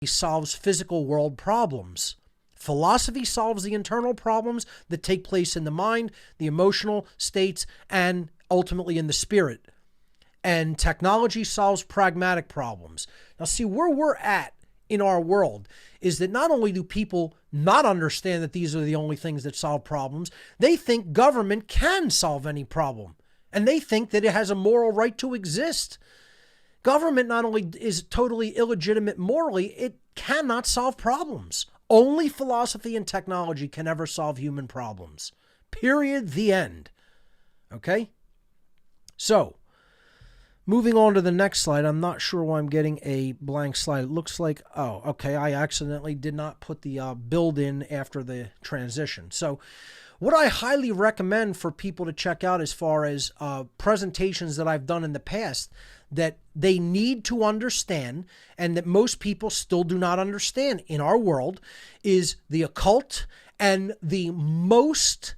solves physical world problems. Philosophy solves the internal problems that take place in the mind, the emotional states, and ultimately in the spirit. And technology solves pragmatic problems. Now, see, where we're at in our world is that not only do people not understand that these are the only things that solve problems, they think government can solve any problem. And they think that it has a moral right to exist. Government not only is totally illegitimate morally, it cannot solve problems. Only philosophy and technology can ever solve human problems. Period. The end. Okay? So, moving on to the next slide. I'm not sure why I'm getting a blank slide. It looks like, oh, okay, I accidentally did not put the build in after the transition. So, what I highly recommend for people to check out as far as presentations that I've done in the past that they need to understand and that most people still do not understand in our world is the occult and the most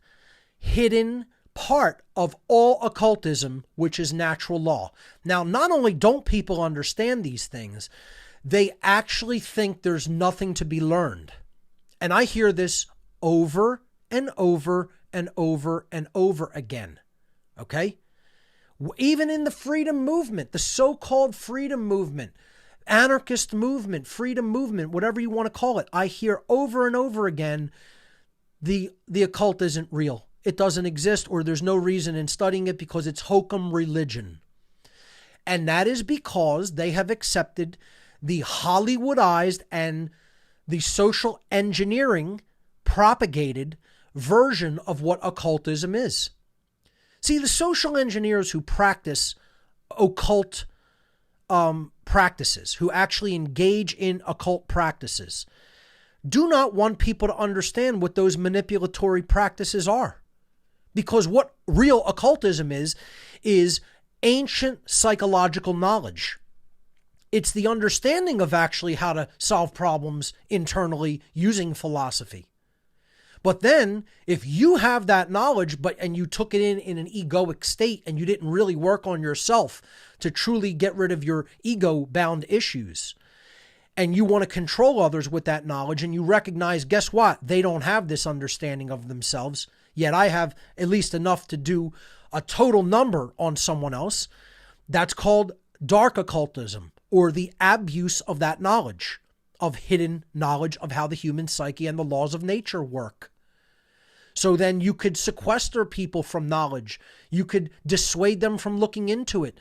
hidden part of all occultism, which is natural law. Now, not only don't people understand these things, they actually think there's nothing to be learned. And I hear this over and over and over and over again. Okay? Even in the freedom movement, the so-called freedom movement, anarchist movement, freedom movement, whatever you want to call it, I hear over and over again, the occult isn't real. It doesn't exist, or there's no reason in studying it because it's hokum religion. And that is because they have accepted the Hollywoodized and the social engineering propagated version of what occultism is. See, the social engineers who practice occult practices, who actually engage in occult practices, do not want people to understand what those manipulatory practices are. Because what real occultism is ancient psychological knowledge. It's the understanding of actually how to solve problems internally using philosophy. But then, if you have that knowledge, and you took it in an egoic state and you didn't really work on yourself to truly get rid of your ego-bound issues, and you want to control others with that knowledge, and you recognize, guess what? They don't have this understanding of themselves, yet I have at least enough to do a total number on someone else. That's called dark occultism, or the abuse of that knowledge, of hidden knowledge of how the human psyche and the laws of nature work. So then you could sequester people from knowledge. You could dissuade them from looking into it.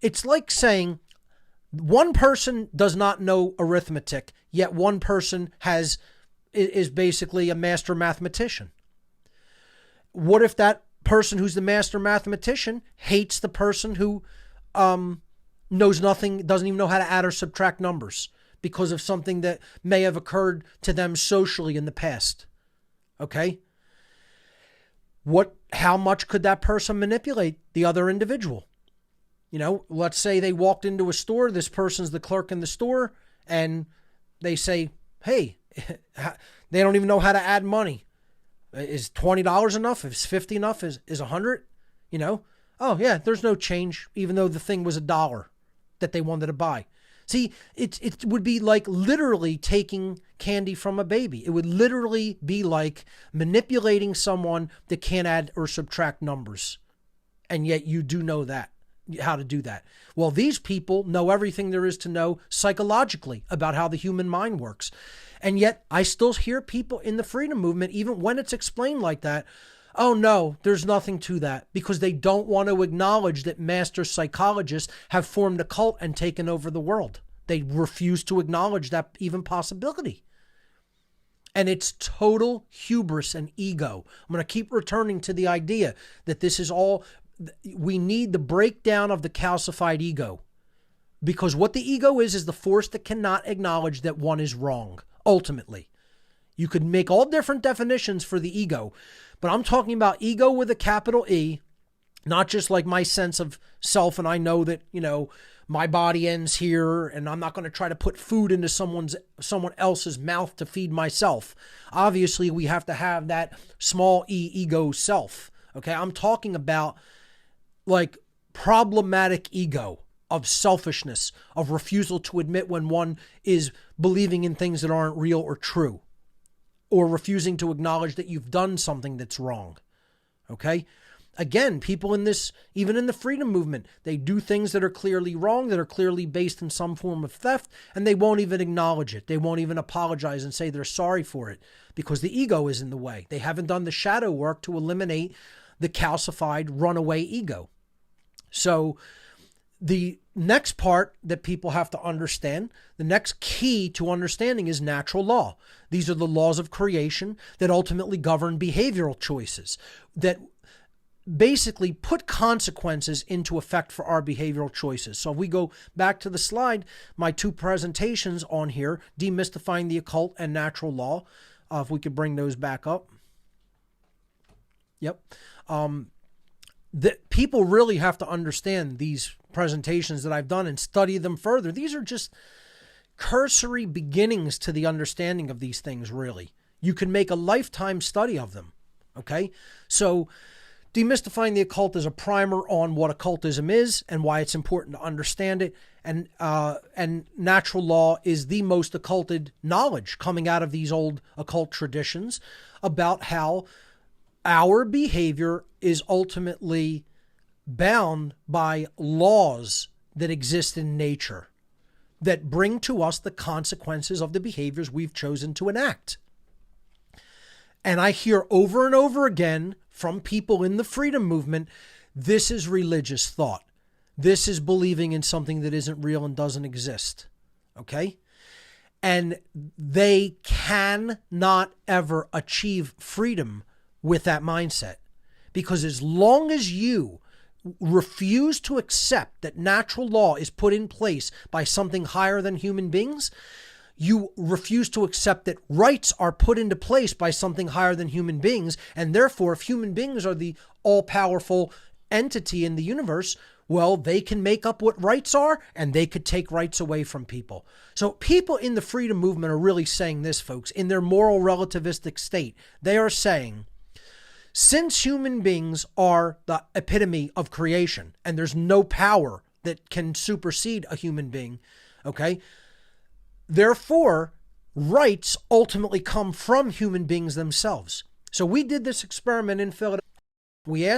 It's like saying one person does not know arithmetic, yet one person is basically a master mathematician. What if that person who's the master mathematician hates the person who knows nothing, doesn't even know how to add or subtract numbers because of something that may have occurred to them socially in the past? Okay? How much could that person manipulate the other individual? You know, let's say they walked into a store, this person's the clerk in the store, and they say, hey, they don't even know how to add money. Is $20 enough? Is 50 enough? Is 100? You know? Oh yeah, there's no change, even though the thing was $1 that they wanted to buy. See, it would be like literally taking candy from a baby. It would literally be like manipulating someone that can't add or subtract numbers. And yet you do know that, how to do that. Well, these people know everything there is to know psychologically about how the human mind works. And yet I still hear people in the freedom movement, even when it's explained like that, oh no, there's nothing to that, because they don't want to acknowledge that master psychologists have formed a cult and taken over the world. They refuse to acknowledge that even possibility. And it's total hubris and ego. I'm going to keep returning to the idea that this is all, we need the breakdown of the calcified ego. Because what the ego is the force that cannot acknowledge that one is wrong, ultimately. You could make all different definitions for the ego, but I'm talking about ego with a capital E, not just like my sense of self, and I know that, you know, my body ends here and I'm not going to try to put food into someone else's mouth to feed myself. Obviously, we have to have that small e ego self. Okay, I'm talking about like problematic ego. of selfishness, of refusal to admit when one is believing in things that aren't real or true, or refusing to acknowledge that you've done something that's wrong. Okay? Again, people in this, even in the freedom movement, they do things that are clearly wrong, that are clearly based in some form of theft, and they won't even acknowledge it. They won't even apologize and say they're sorry for it because the ego is in the way. They haven't done the shadow work to eliminate the calcified runaway ego. So the next part that people have to understand, the next key to understanding is natural law. These are the laws of creation that ultimately govern behavioral choices, that basically put consequences into effect for our behavioral choices. So if we go back to the slide, my two presentations on here, Demystifying the Occult and Natural Law, if we could bring those back up. Yep. That people really have to understand these presentations that I've done and study them further. These are just cursory beginnings to the understanding of these things, really. You can make a lifetime study of them. Okay? So Demystifying the Occult is a primer on what occultism is and why it's important to understand it. And natural law is the most occulted knowledge coming out of these old occult traditions about how our behavior is ultimately bound by laws that exist in nature that bring to us the consequences of the behaviors we've chosen to enact. And I hear over and over again from people in the freedom movement, this is religious thought. This is believing in something that isn't real and doesn't exist. Okay? And they cannot ever achieve freedom with that mindset. Because as long as you refuse to accept that natural law is put in place by something higher than human beings, you refuse to accept that rights are put into place by something higher than human beings, and therefore if human beings are the all-powerful entity in the universe, well, they can make up what rights are, and they could take rights away from people. So people in the freedom movement are really saying this, folks, in their moral relativistic state. They are saying, since human beings are the epitome of creation, and there's no power that can supersede a human being, okay, therefore, rights ultimately come from human beings themselves. So we did this experiment in Philadelphia. We asked